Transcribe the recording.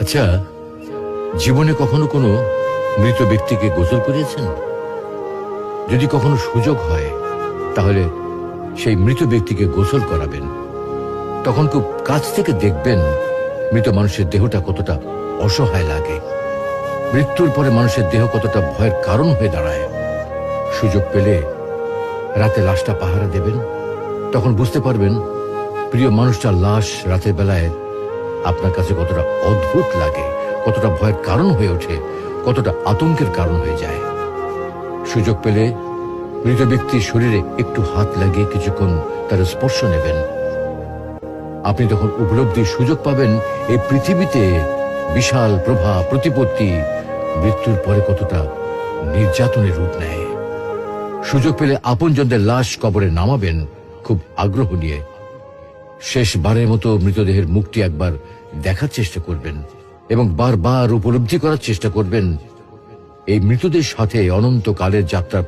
আচ্ছা, জীবনে কখনো কোনো মৃত ব্যক্তিকে গোসল করিয়েছেন? যদি কখনো সুযোগ হয় তাহলে সেই মৃত ব্যক্তিকে গোসল করাবেন। তখন খুব কাছ থেকে দেখবেন মৃত মানুষের দেহটা কতটা অসহায় লাগে, মৃত্যুর পরে মানুষের দেহ কতটা ভয়ের কারণ হয়ে দাঁড়ায়। সুযোগ পেলে রাতে লাশটা পাহারা দেবেন, তখন বুঝতে পারবেন প্রিয় মানুষটার লাশ রাতের বেলায় আপনার কাছে কতটা অদ্ভুত লাগে, কতটা ভয়ের কারণ হয়ে ওঠে, কতটা আতঙ্কের কারণ হয়ে যায়। সুযোগ পেলে মৃত ব্যক্তির শরীরে একটু হাত লাগিয়ে কিছুক্ষণ তার স্পর্শ নেবেন। আপনি তখন উপলব্ধির সুযোগ পাবেন এই পৃথিবীতে বিশাল প্রভাব প্রতিপত্তি মৃত্যুর পরে কতটা নির্যাতনের রূপ নেয়। সুযোগ পেলে আপনজনদের লাশ কবরে নামাবেন খুব আগ্রহ নিয়ে। শেষবারের মতো মৃতদেহের মুখটি একবার দেখার চেষ্টা করবেন এবং বারবার উপলব্ধি করার চেষ্টা করবেন এই মৃতদের সাথে অনন্তকালের যাত্রা